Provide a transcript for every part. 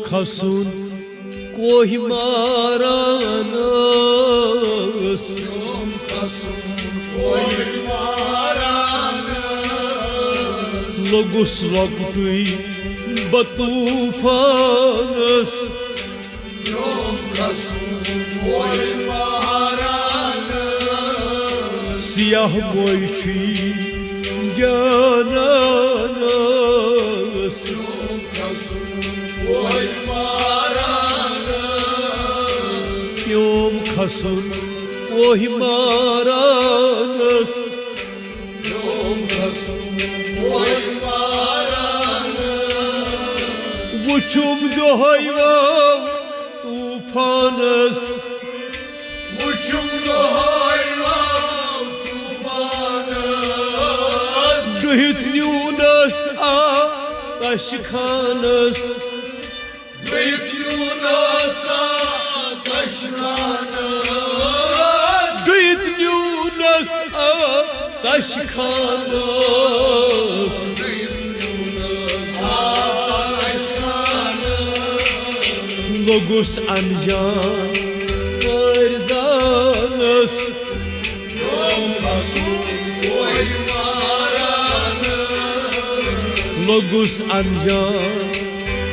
खसून कोहिमारानस लोगुस लोकटुई बतूफानस सियाह मोयची जानस योम खसून कोहिमारानस वुचुम दोहैवा तूफानस दुहित न्यूनस आ तशखानस दुहित न्यूनस आ तशखानस लोगुस अनजान परजानस लोगुस अनजान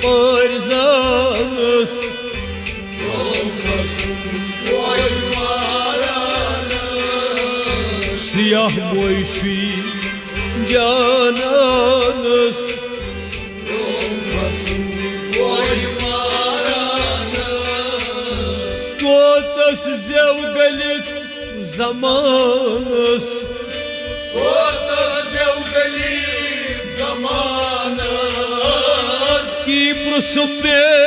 परजानस सियाह मोयची जानस कोतस जेव गलित जमानस की प्रसुम में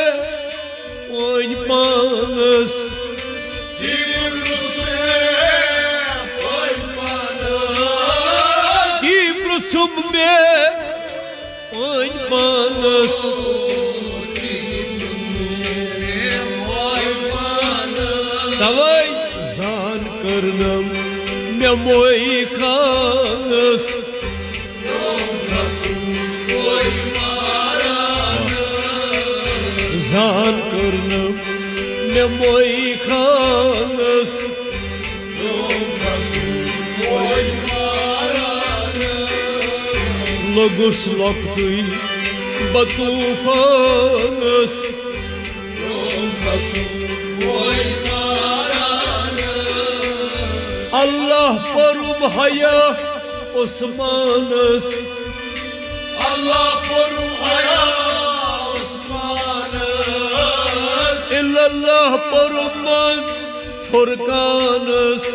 ओन पानस की प्रसुम में ओन पानस तवै जान करनम मे मोई खानस जान करनम मे मोई खानस लोगुस लोकटुई बतूफानस अल्लाह परुम हया उस्मानस इल्लल्लाह परुम मज फुरकानस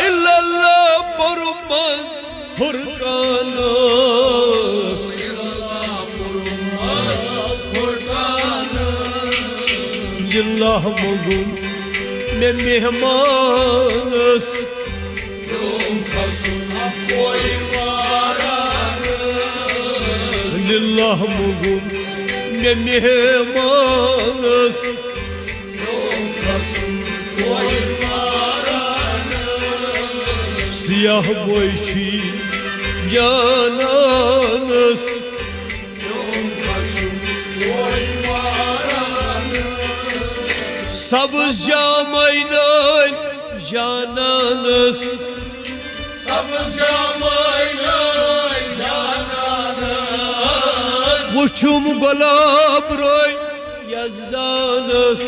इल्लल्लाह परुम मज फुरकानस जिल्लाह मगुम में मेहमानस जिल्लाह मगुम में मेहमानस सियाह मोयची जानस सबज जामैन जानस वुचुम गुलाब रोय यजदानस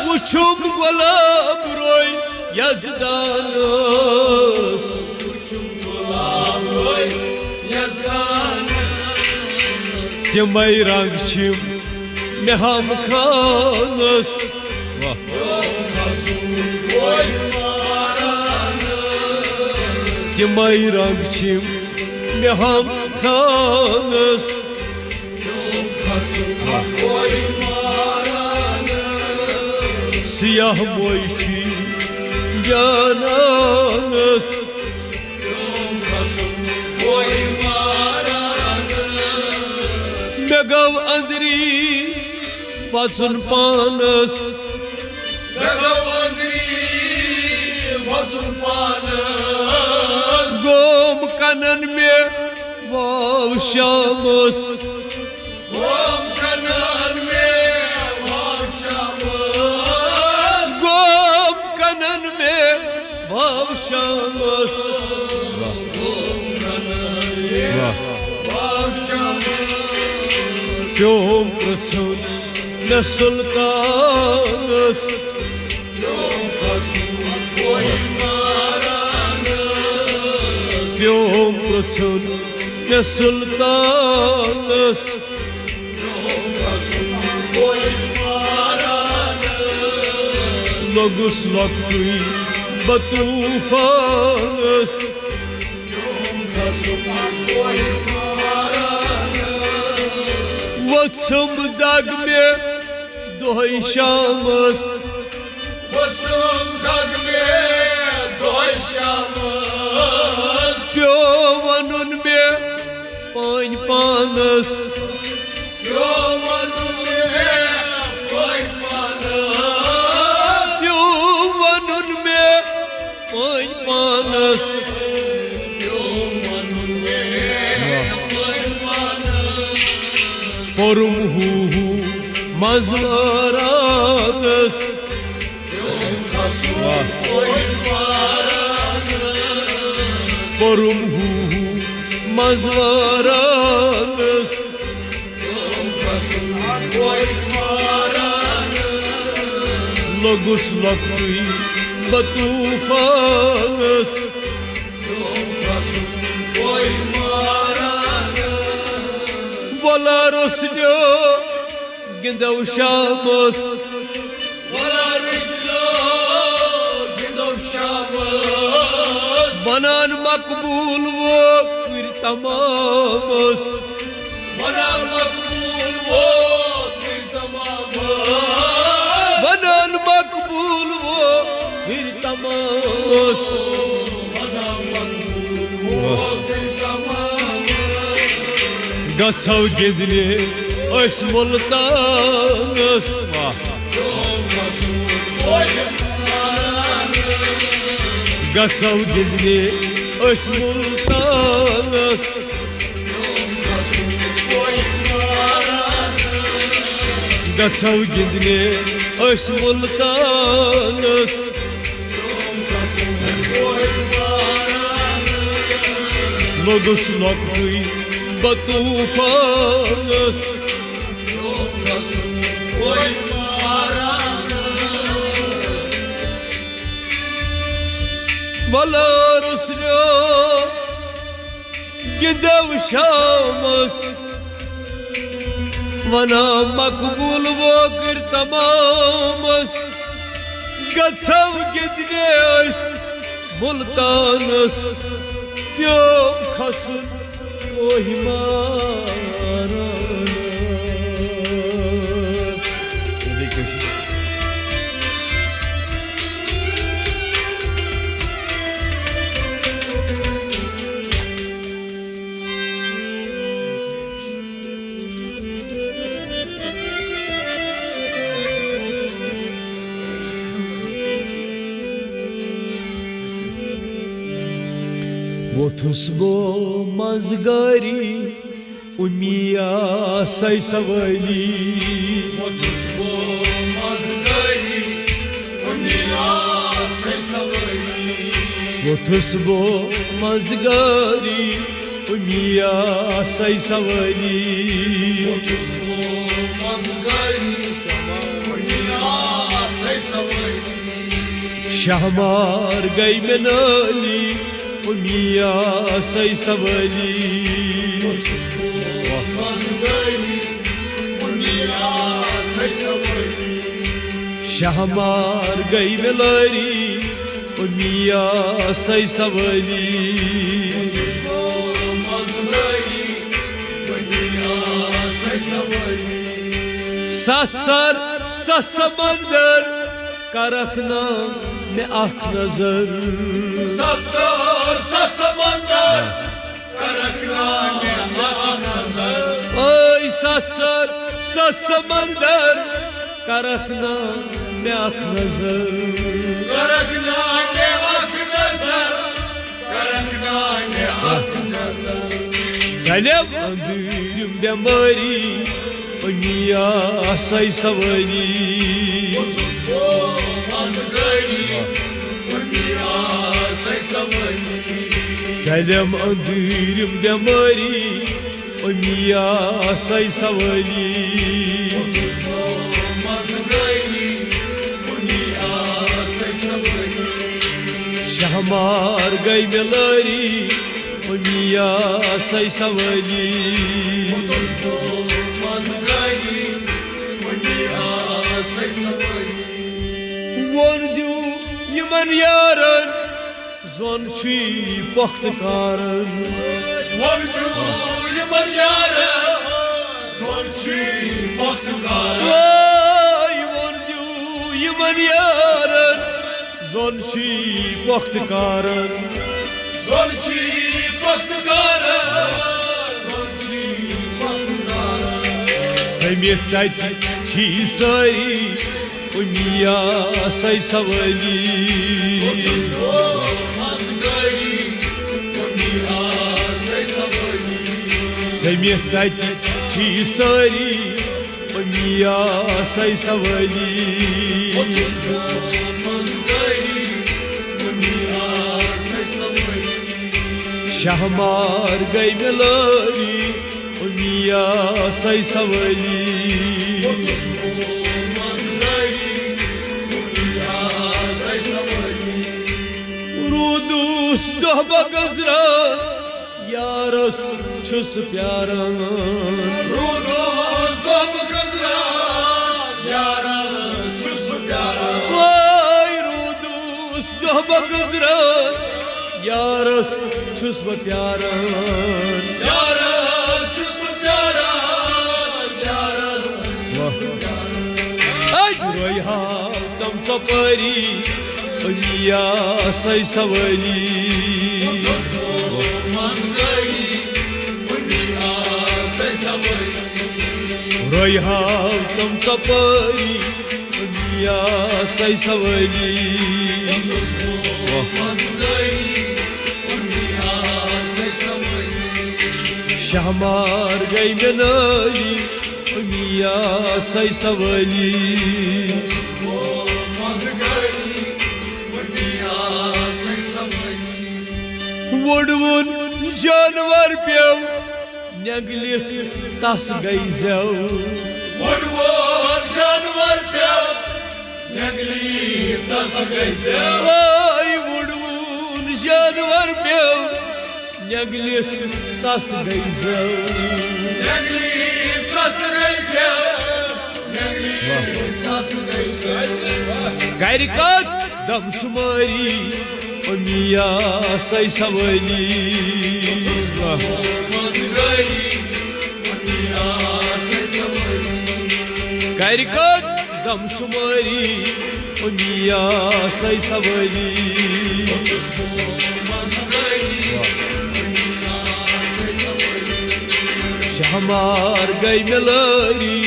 वुचुम गुलाब रोय यजदानस तिमै रंग छिम मे हम खानस तिमै रंग छिम मे हम खानस सियाह मोयची जानस मे गव अंदरी पचुन पानस वचुन पानस गोम कनन में वाव शामस गोम कनन में वाव शामस गोम कनन में वाव शामस गोम कनन में वाव शामस प्योम प्रसुन न सुल्तानस प्योम प्रसुन कोई मारानस प्योम प्रसुन न सुल्तानस प्योम प्रसुन कोई मारानस लोगुस लोक्तुई बतूफानस प्योम प्रसुन कोई मारानस वत्सम दाग में दोहै शामस वचुन दाग में दोय शामस प्यो वनुन में पान पानस प्यो वनुन में कोई पानस प्यो वनुन में पान पानस प्यो वनुन में कोई पानस पोरुम हु मजलारानस प्योम प्रसुन कोई मारानस पोरुम हु मजलारानस प्योम प्रसुन कोई मारानस लोगुस लोक्तुई बतूफानस प्योम प्रसुन कोई मारानस वला रोस्न्यो गिंदौ शामस वला रुसलो गिंदो शामस बनान मकबूल वो फिर तमामस वना मकबूल वो फिर तमामस बनान मकबूल वो फिर तमामस वना मकबूल वो फिर तमामस गसौ गिंदने अस मुल्तानस प्योम प्रसुन कोई मारानस गसौ गिंदने अस मुल्तानस प्योम प्रसुन कोई मारानस गसौ गिंदने अस मुल्तानस प्योम प्रसुन कोई मारानस लोगुस लोक्तुई बतूफानस प्योम प्रसुन कोई मारानस वला रुस्न्यो गिंदौ शामस वना मकबूल वो कर तमामस गसौ गिंदने अस मुल्तानस प्योम खसुन कोहि मारानस वोथुस बो मजगारी उमिया सै सवली वचुस वो मजगरी उनिया से सवली वोथुस बो मजगारी उमिया सै सवली वचुस वो मजगरी उनिया से सवली शहमार गई में नाली उमिया सै सवली वचुस वो मजगरी उनिया से सवली शहमार गई में लारी उमिया सै सवली वचुस वो मजगरी उनिया से सवली सात समंदर का रखना में आँख नजर सत समंदर का रखना में आँख नजर ओए सात समंदर का रखना में आँख नजर का रखना में आँख Salem andırım bemari Onya say savali Otuz boğaz gari Dünya say savali Salem andırım bemari Onya say savali Otuz boğaz gari Dünya say savali Şahmar gaymelari Onya say savali Otuz boğaz gari Dünya say savali Vardu yaman yaran Zon çi baktı karın Vardu yaman yara Zorçi baktı kara Vay vardu yaman yaran Zon çi baktı karın Zorçi baktı kara Zorçi baktı kara Semihtat çi sari Onya say savali Otuz boğaz gari Dünya say savali Semihtat çi sari Onya say savali Otuz boğaz gari Dünya say savali Şahmar gaymelari Onya say savali Otuz boğaz gari Dünya say savali Rudus dohba gazra Yaras çus pyaran Rudos dom kazra Yara çüstü pyara Vay Rudus dohba gazra Yaras çus pyaran Yara çüstü pyara Yara Ajroy ha tam çapari Onya say savali Olmaz gayri Dünya say savali Roy ha tam çapari Onya say savali Olmaz gayri Dünya say savali Şahmar gaymenali Onya say savali Olmaz gayri Dünya say savali Vurvun canvar pyev Neglit tas gayzev Vurvur canvar pyav Negli tas gayze Vay vurvun canvar pyev Neglit tas gayzev Negli tas gayze Negli tas gayze Gayrikat dam shumari Onya say savali Olmaz gayri Dünya say savali Gayrikat dam shumari Onya say savali Olmaz gayri Dünya say savali Şahmar gaymelari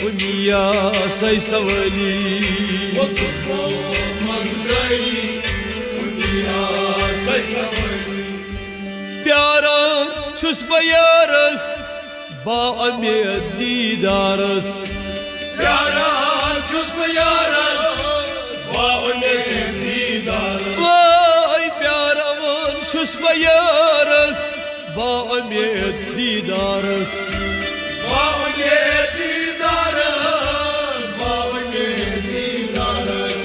Onya say savali Olmaz gayri Dünya say savali Pyaran çus bayaras Ba amiyat didaras Yara çüstü yara Bağını didar Vay pyaran çus bayaras Ba amiyat didaras Bağını didarız Bağını didarız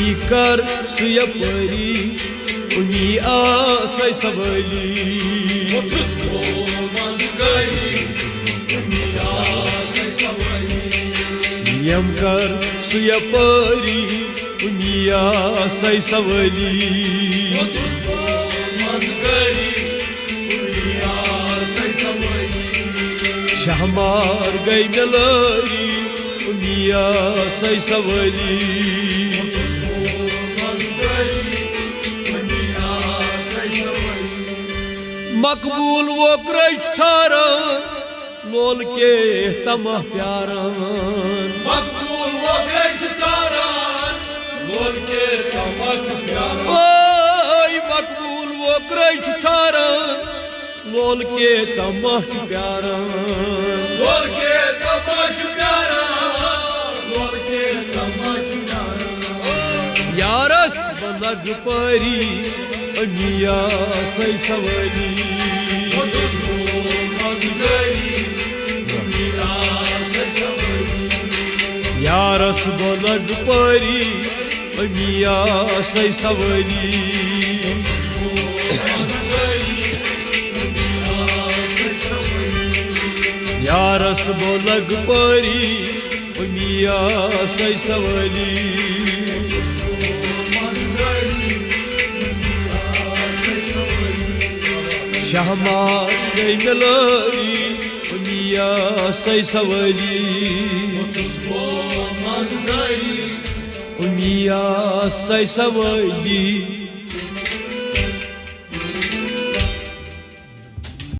Yikar suya pari Onya say savali Otuz olmaz gayri Dünya say savali Yamkar suya pari Onya say savali Otuz olmaz gayri Dünya say savali Şahmar gaymelari Onya say savali Olmaz gayri Dünya say savali Makbul wo krach saran Lol ke tamah pyaran Makbul o grenç çaran Lolke kamaç pyaran Vay makbul wo krach saran लोल के तमच प्यारन लोल के तमच प्यारा लोल के तमच प्यारा Yaris बलग परी मिया सै सवली Yaris बलग परी मिया सै सवली यारस बलग परी मिया सै सवली शहमार गई मिलरी मिया सै सवली मिया सै सवली